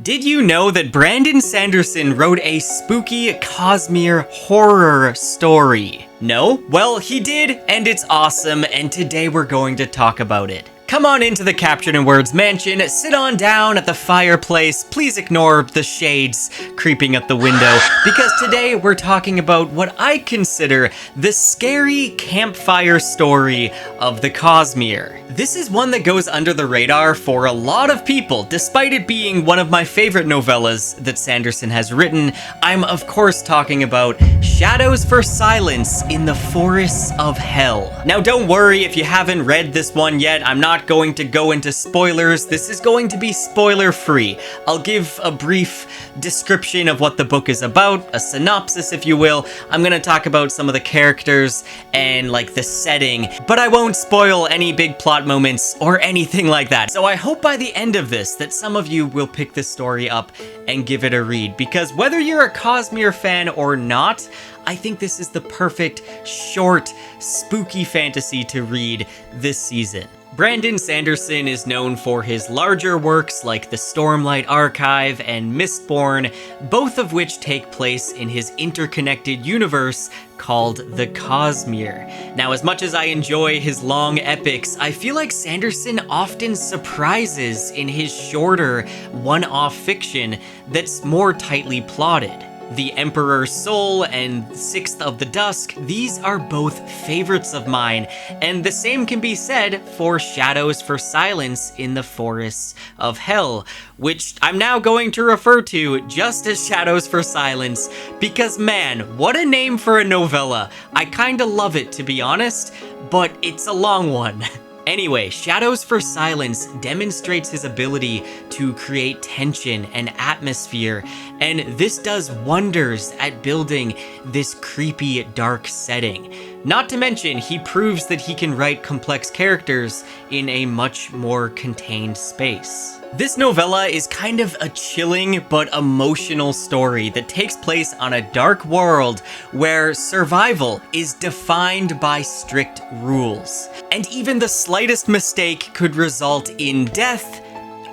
Did you know that Brandon Sanderson wrote a spooky Cosmere horror story? No? Well, he did, and it's awesome, and today we're going to talk about it. Come on into the Captured in Words mansion, sit on down at the fireplace, please ignore the shades creeping at the window, because today we're talking about what I consider the scary campfire story of the Cosmere. This is one that goes under the radar for a lot of people, despite it being one of my favorite novellas that Sanderson has written. I'm of course talking about Shadows for Silence in the Forests of Hell. Now don't worry if you haven't read this one yet, I'm not going to go into spoilers. This is going to be spoiler free. I'll give a brief description of what the book is about, a synopsis if you will. I'm gonna talk about some of the characters and like the setting, but I won't spoil any big plot moments or anything like that. So I hope by the end of this that some of you will pick this story up and give it a read, because whether you're a Cosmere fan or not, I think this is the perfect, short, spooky fantasy to read this season. Brandon Sanderson is known for his larger works like the Stormlight Archive and Mistborn, both of which take place in his interconnected universe called the Cosmere. Now, as much as I enjoy his long epics, I feel like Sanderson often surprises in his shorter, one-off fiction that's more tightly plotted. The Emperor's Soul and Sixth of the Dusk, these are both favorites of mine, and the same can be said for Shadows for Silence in the Forests of Hell, which I'm now going to refer to just as Shadows for Silence, because man, what a name for a novella. I kinda love it, to be honest, but it's a long one. Anyway, Shadows for Silence demonstrates his ability to create tension and atmosphere, and this does wonders at building this creepy, dark setting. Not to mention, he proves that he can write complex characters in a much more contained space. This novella is kind of a chilling but emotional story that takes place on a dark world where survival is defined by strict rules. And even the slightest mistake could result in death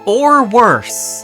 or worse.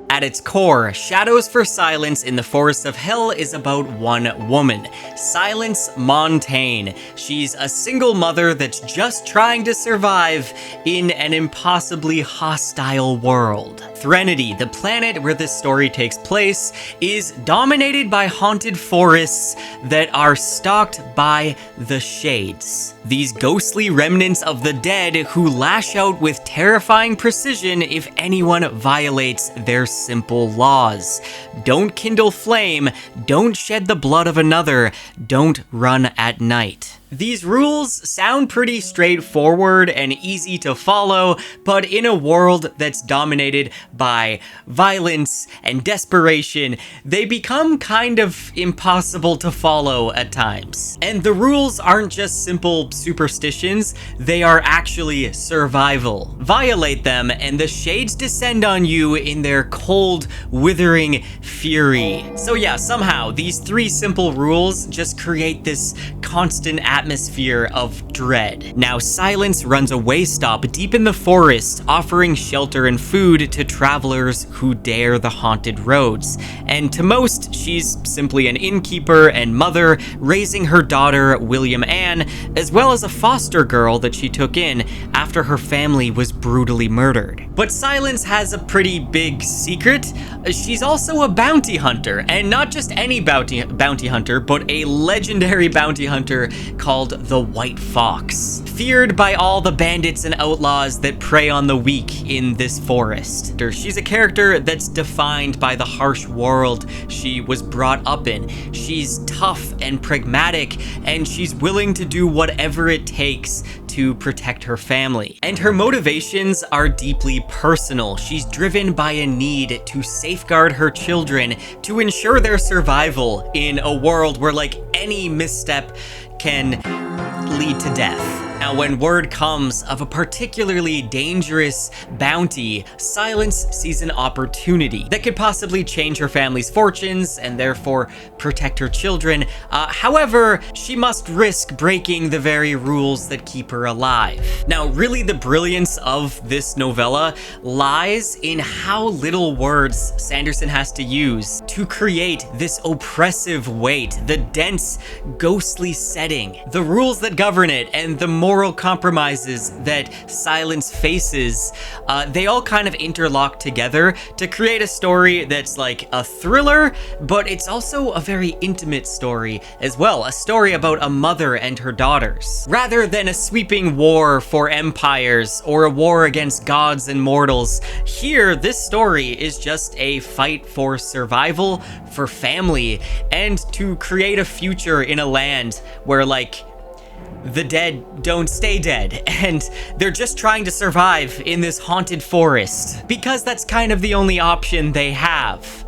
At its core, Shadows for Silence in the Forests of Hell is about one woman, Silence Montane. She's a single mother that's just trying to survive in an impossibly hostile world. Threnody, the planet where this story takes place, is dominated by haunted forests that are stalked by the Shades. These ghostly remnants of the dead who lash out with terrifying precision if anyone violates their simple laws. Don't kindle flame, don't shed the blood of another, don't run at night. These rules sound pretty straightforward and easy to follow, but in a world that's dominated by violence and desperation, they become kind of impossible to follow at times. And the rules aren't just simple superstitions, they are actually survival. Violate them and the Shades descend on you in their cold, withering fury. So yeah, somehow these three simple rules just create this constant atmosphere of dread. Now, Silence runs a way stop deep in the forest, offering shelter and food to travelers who dare the haunted roads. And to most, she's simply an innkeeper and mother, raising her daughter, William Ann, as well as a foster girl that she took in after her family was brutally murdered. But Silence has a pretty big secret. She's also a bounty hunter, and not just any bounty hunter, but a legendary bounty hunter called the White Fox, feared by all the bandits and outlaws that prey on the weak in this forest. She's a character that's defined by the harsh world she was brought up in. She's tough and pragmatic, and she's willing to do whatever it takes to protect her family. And her motivations are deeply personal. She's driven by a need to safeguard her children to ensure their survival in a world where like any misstep can lead to death. Now, when word comes of a particularly dangerous bounty, Silence sees an opportunity that could possibly change her family's fortunes and therefore protect her children. However, she must risk breaking the very rules that keep her alive. Now, really the brilliance of this novella lies in how little words Sanderson has to use to create this oppressive weight, the dense, ghostly setting, the rules that govern it, and the moral compromises that Silence faces. They all kind of interlock together to create a story that's like a thriller, but it's also a very intimate story as well, a story about a mother and her daughters. Rather than a sweeping war for empires or a war against gods and mortals, here this story is just a fight for survival, for family, and to create a future in a land where, like, the dead don't stay dead, and they're just trying to survive in this haunted forest, because that's kind of the only option they have.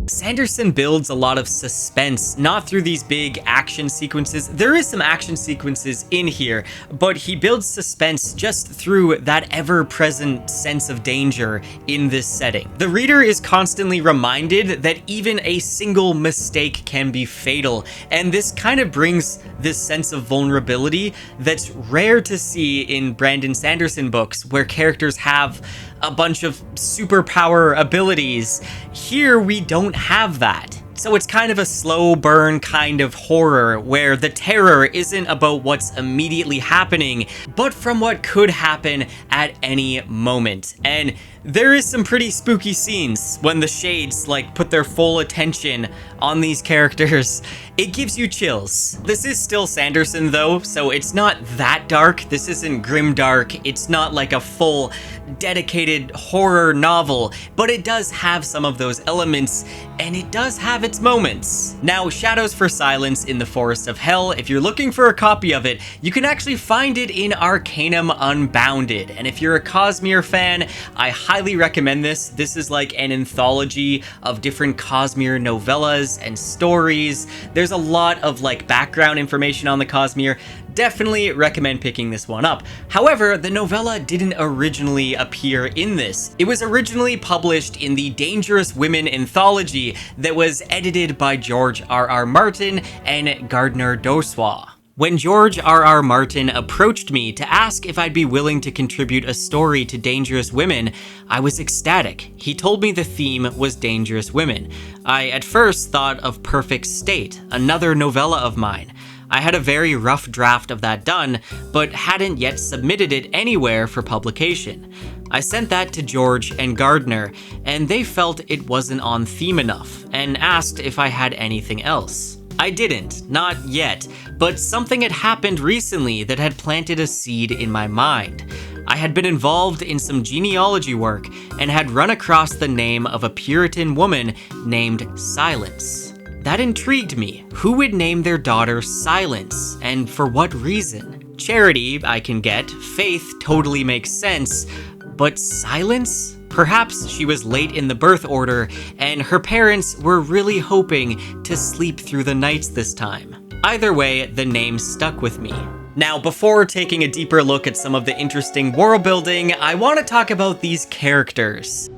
Sanderson builds a lot of suspense, not through these big action sequences. There is some action sequences in here, but he builds suspense just through that ever-present sense of danger in this setting. The reader is constantly reminded that even a single mistake can be fatal, and this kind of brings this sense of vulnerability that's rare to see in Brandon Sanderson books, where characters have a bunch of superpower abilities. Here we don't have that. So it's kind of a slow burn kind of horror where the terror isn't about what's immediately happening, but from what could happen at any moment. And there is some pretty spooky scenes when the shades like put their full attention on these characters. It gives you chills. This is still Sanderson though, so it's not that dark. This isn't grimdark. It's not like a full dedicated horror novel, but it does have some of those elements, and it does have its moments. Now, Shadows for Silence in the Forest of Hell, if you're looking for a copy of it, you can actually find it in Arcanum Unbounded. And if you're a Cosmere fan, I highly recommend this. This is like an anthology of different Cosmere novellas and stories. There's a lot of like background information on the Cosmere. Definitely recommend picking this one up. However, the novella didn't originally appear in this. It was originally published in the Dangerous Women anthology that was edited by George R.R. Martin and Gardner Dozois. When George R.R. Martin approached me to ask if I'd be willing to contribute a story to Dangerous Women, I was ecstatic. He told me the theme was Dangerous Women. I at first thought of Perfect State, another novella of mine. I had a very rough draft of that done, but hadn't yet submitted it anywhere for publication. I sent that to George and Gardner, and they felt it wasn't on theme enough, and asked if I had anything else. I didn't, not yet, but something had happened recently that had planted a seed in my mind. I had been involved in some genealogy work and had run across the name of a Puritan woman named Silence. That intrigued me. Who would name their daughter Silence, and for what reason? Charity, I can get. Faith totally makes sense. But Silence? Perhaps she was late in the birth order, and her parents were really hoping to sleep through the nights this time. Either way, the name stuck with me. Now, before taking a deeper look at some of the interesting world building, I want to talk about these characters.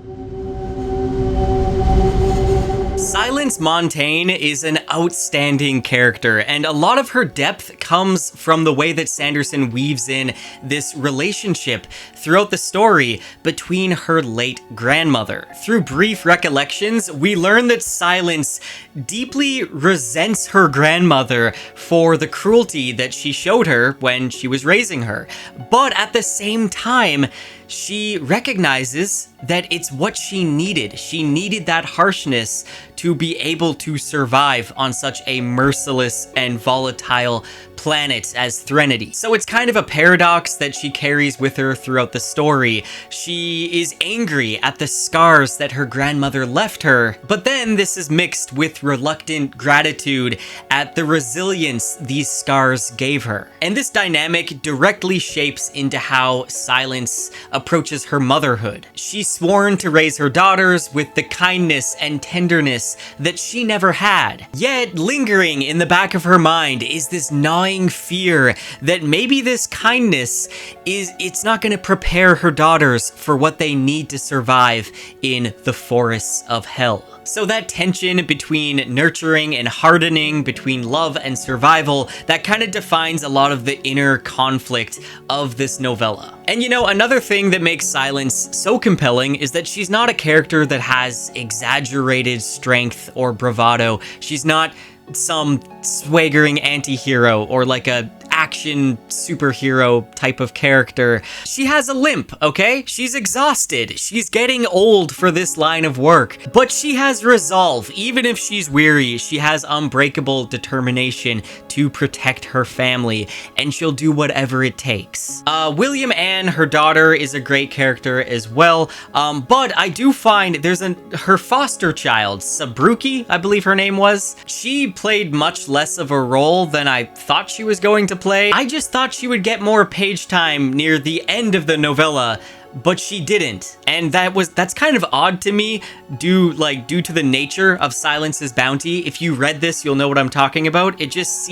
Silence Montane is an outstanding character, and a lot of her depth comes from the way that Sanderson weaves in this relationship throughout the story between her late grandmother. Through brief recollections, we learn that Silence deeply resents her grandmother for the cruelty that she showed her when she was raising her. But at the same time, she recognizes that it's what she needed. She needed that harshness to be able to survive on such a merciless and volatile planet as Threnody. So it's kind of a paradox that she carries with her throughout the story. She is angry at the scars that her grandmother left her, but then this is mixed with reluctant gratitude at the resilience these scars gave her. And this dynamic directly shapes into how Silence approaches her motherhood. She She's sworn to raise her daughters with the kindness and tenderness that she never had. Yet, lingering in the back of her mind is this gnawing fear that maybe this kindness it's not going to prepare her daughters for what they need to survive in the forests of hell. So that tension between nurturing and hardening, between love and survival, that kind of defines a lot of the inner conflict of this novella. And you know, another thing that makes Silence so compelling is that she's not a character that has exaggerated strength or bravado. She's not some swaggering anti-hero or like a action superhero type of character. She has a limp, okay? She's exhausted. She's getting old for this line of work, but she has resolve. Even if she's weary, she has unbreakable determination to protect her family, and she'll do whatever it takes. William Ann, her daughter, is a great character as well, but I do find there's her foster child, Sabruki, I believe her name was. She played much less of a role than I thought she was going to play. I just thought she would get more page time near the end of the novella, but she didn't. And that's kind of odd to me, due to the nature of Silence's bounty. If you read this, you'll know what I'm talking about. It just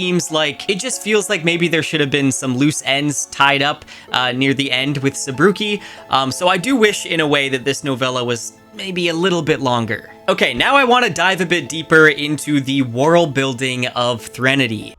feels like maybe there should have been some loose ends tied up near the end with Sabruki. So I do wish in a way that this novella was maybe a little bit longer. Okay, now I want to dive a bit deeper into the world building of Threnody.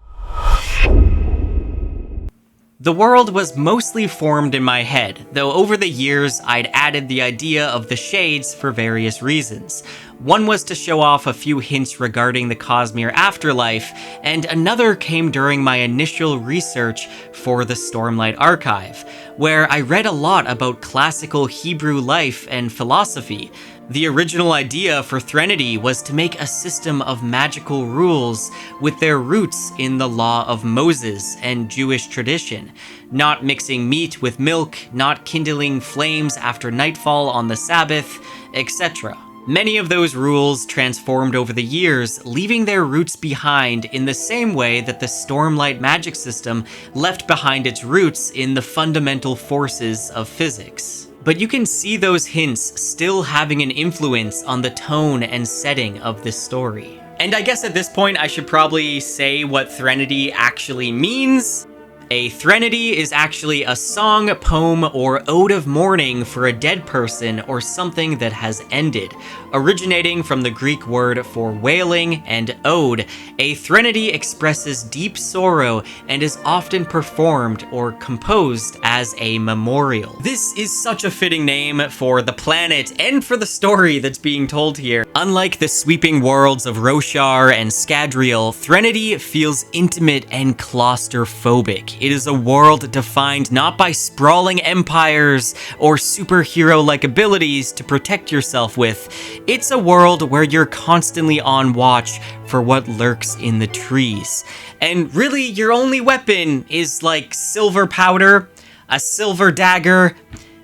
The world was mostly formed in my head, though over the years I'd added the idea of the shades for various reasons. One was to show off a few hints regarding the Cosmere afterlife, and another came during my initial research for the Stormlight Archive, where I read a lot about classical Hebrew life and philosophy. The original idea for Threnody was to make a system of magical rules with their roots in the law of Moses and Jewish tradition, not mixing meat with milk, not kindling flames after nightfall on the Sabbath, etc. Many of those rules transformed over the years, leaving their roots behind in the same way that the Stormlight magic system left behind its roots in the fundamental forces of physics. But you can see those hints still having an influence on the tone and setting of this story. And I guess at this point I should probably say what Threnody actually means. A threnody is actually a song, poem, or ode of mourning for a dead person or something that has ended. Originating from the Greek word for wailing and ode, a threnody expresses deep sorrow and is often performed or composed as a memorial. This is such a fitting name for the planet and for the story that's being told here. Unlike the sweeping worlds of Roshar and Scadrial, Threnody feels intimate and claustrophobic. It is a world defined not by sprawling empires or superhero-like abilities to protect yourself with. It's a world where you're constantly on watch for what lurks in the trees. And really, your only weapon is like silver powder, a silver dagger,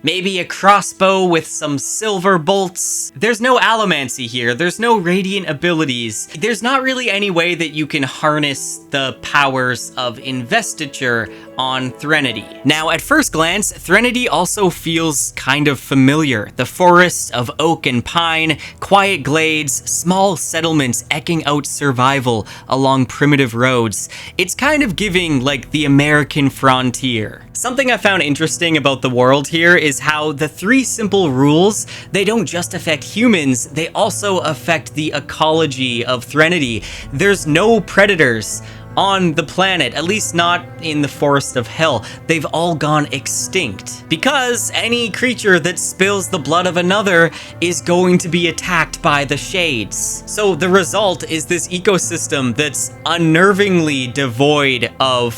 maybe a crossbow with some silver bolts. There's no allomancy here. There's no radiant abilities. There's not really any way that you can harness the powers of investiture on Threnody. Now, at first glance, Threnody also feels kind of familiar. The forests of oak and pine, quiet glades, small settlements eking out survival along primitive roads. It's kind of giving like the American frontier. Something I found interesting about the world here is how the three simple rules, they don't just affect humans, they also affect the ecology of Threnody. There's no predators on the planet, at least not in the forest of hell. They've all gone extinct because any creature that spills the blood of another is going to be attacked by the shades. So the result is this ecosystem that's unnervingly devoid of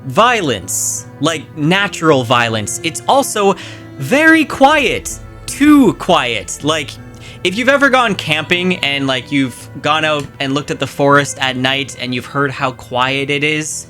violence, like natural violence. It's also very quiet, too quiet. Like, if you've ever gone camping and like you've gone out and looked at the forest at night and you've heard how quiet it is,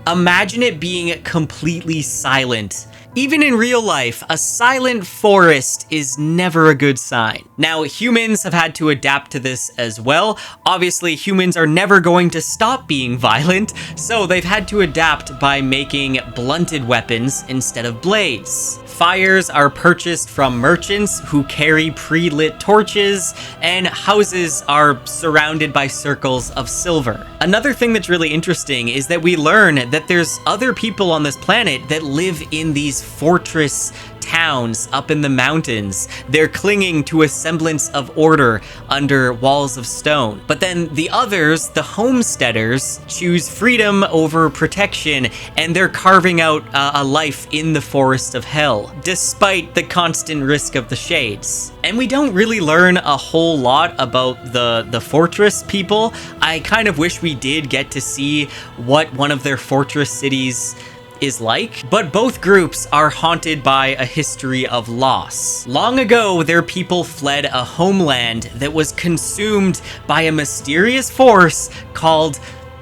imagine it being completely silent Even in real life, a silent forest is never a good sign. Now, humans have had to adapt to this as well. Obviously, humans are never going to stop being violent, so they've had to adapt by making blunted weapons instead of blades. Fires are purchased from merchants who carry pre-lit torches, and houses are surrounded by circles of silver. Another thing that's really interesting is that we learn that there's other people on this planet that live in these fortress towns up in the mountains. They're clinging to a semblance of order under walls of stone. But then the others, the homesteaders, choose freedom over protection, and they're carving out a life in the forest of hell, despite the constant risk of the shades. And we don't really learn a whole lot about the fortress people. I kind of wish we did get to see what one of their fortress cities is like, but both groups are haunted by a history of loss. Long ago, their people fled a homeland that was consumed by a mysterious force called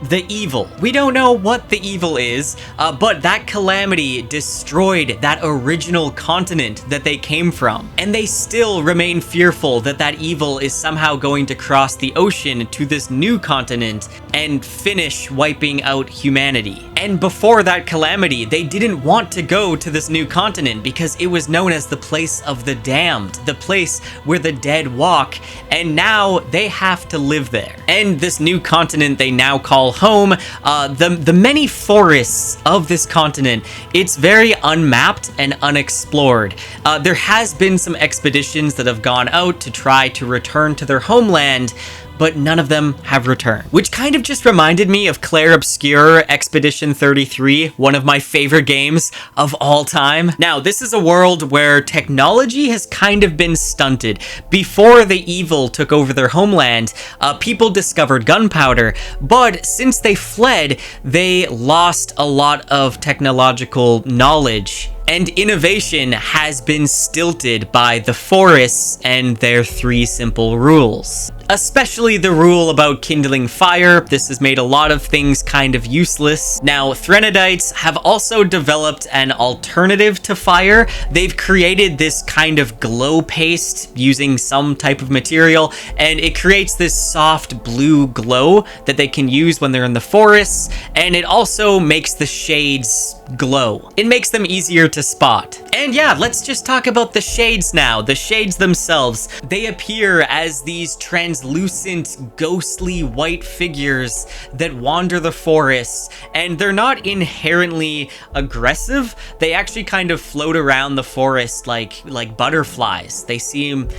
the evil. We don't know what the evil is, but that calamity destroyed that original continent that they came from. And they still remain fearful that that evil is somehow going to cross the ocean to this new continent and finish wiping out humanity. And before that calamity, they didn't want to go to this new continent because it was known as the place of the damned, the place where the dead walk, and now they have to live there. And this new continent they now call home, the many forests of this continent, it's very unmapped and unexplored. There has been some expeditions that have gone out to try to return to their homeland, but none of them have returned. Which kind of just reminded me of Clair Obscur Expedition 33, one of my favorite games of all time. Now, this is a world where technology has kind of been stunted. Before the evil took over their homeland, people discovered gunpowder, but since they fled, they lost a lot of technological knowledge. And innovation has been stilted by the forests and their 3 simple rules. Especially the rule about kindling fire. This has made a lot of things kind of useless. Now, Threnodites have also developed an alternative to fire. They've created this kind of glow paste using some type of material, and it creates this soft blue glow that they can use when they're in the forests, and it also makes the shades glow. It makes them easier to spot. And yeah, let's just talk about the shades now. The shades themselves, they appear as these translucent, ghostly white figures that wander the forests, and they're not inherently aggressive. They actually kind of float around the forest like butterflies. They seem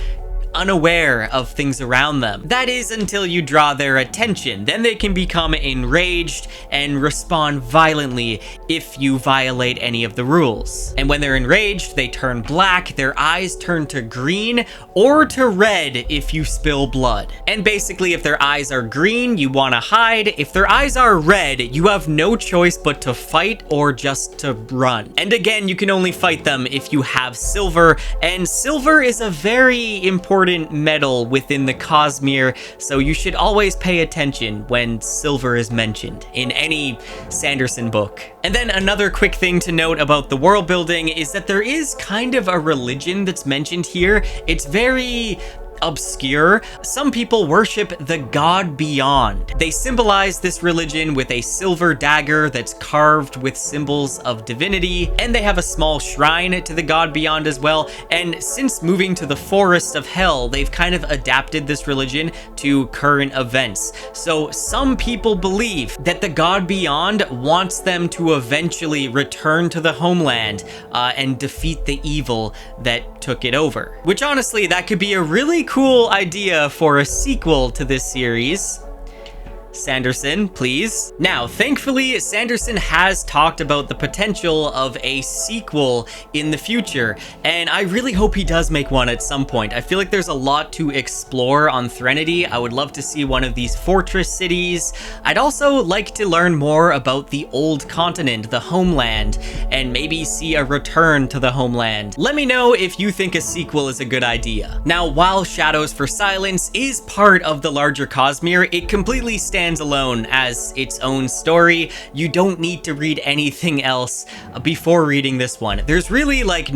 unaware of things around them. That is until you draw their attention. Then they can become enraged and respond violently if you violate any of the rules. And when they're enraged, they turn black, their eyes turn to green or to red if you spill blood. And basically, if their eyes are green, you want to hide. If their eyes are red, you have no choice but to fight or just to run. And again, you can only fight them if you have silver, and silver is a very important metal within the Cosmere, so you should always pay attention when silver is mentioned in any Sanderson book. And then another quick thing to note about the world building is that there is kind of a religion that's mentioned here. It's very obscure. Some people worship the god beyond. They symbolize this religion with a silver dagger that's carved with symbols of divinity, and they have a small shrine to the god beyond as well. And since moving to the forest of hell, they've kind of adapted this religion to current events. So some people believe that the god beyond wants them to eventually return to the homeland and defeat the evil that took it over. Which honestly, that could be a really cool idea for a sequel to this series. Sanderson, please. Now, thankfully, Sanderson has talked about the potential of a sequel in the future, and I really hope he does make one at some point. I feel like there's a lot to explore on Threnody. I would love to see one of these fortress cities. I'd also like to learn more about the old continent, the homeland, and maybe see a return to the homeland. Let me know if you think a sequel is a good idea. Now, while Shadows for Silence is part of the larger Cosmere, it completely stands stands alone as its own story. You don't need to read anything else before reading this one. There's really like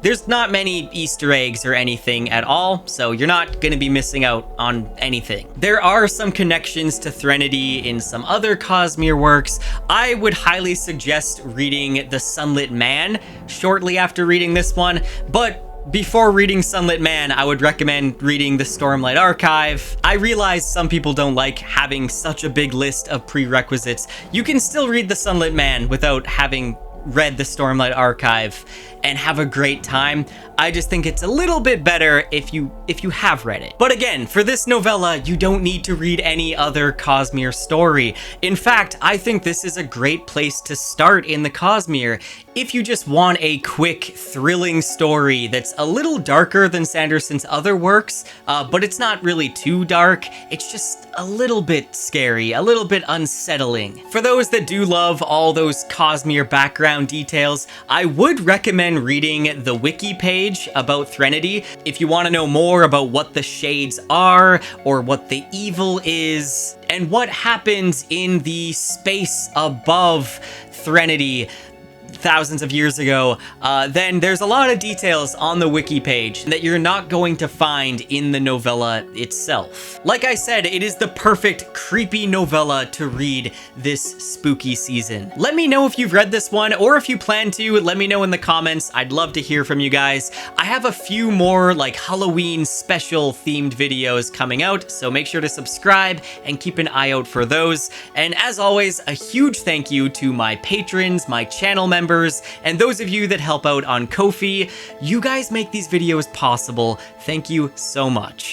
there's not many Easter eggs or anything at all, so you're not gonna be missing out on anything. There are some connections to Threnody in some other Cosmere works. I would highly suggest reading The Sunlit Man shortly after reading this one, but before reading Sunlit Man, I would recommend reading the Stormlight Archive. I realize some people don't like having such a big list of prerequisites. You can still read the Sunlit Man without having read the Stormlight Archive and have a great time. I just think it's a little bit better if you have read it. But again, for this novella, you don't need to read any other Cosmere story. In fact, I think this is a great place to start in the Cosmere if you just want a quick, thrilling story that's a little darker than Sanderson's other works, but it's not really too dark. It's just a little bit scary, a little bit unsettling. For those that do love all those Cosmere background details, I would recommend reading the wiki page about Threnody if you want to know more about what the shades are, or what the evil is, and what happens in the space above Threnody thousands of years ago. Then there's a lot of details on the wiki page that you're not going to find in the novella itself. Like I said, it is the perfect creepy novella to read this spooky season. Let me know if you've read this one, or if you plan to, let me know in the comments. I'd love to hear from you guys. I have a few more like Halloween special themed videos coming out, so make sure to subscribe and keep an eye out for those. And as always, a huge thank you to my patrons, my channel members, and those of you that help out on Ko-fi. You guys make these videos possible. Thank you so much.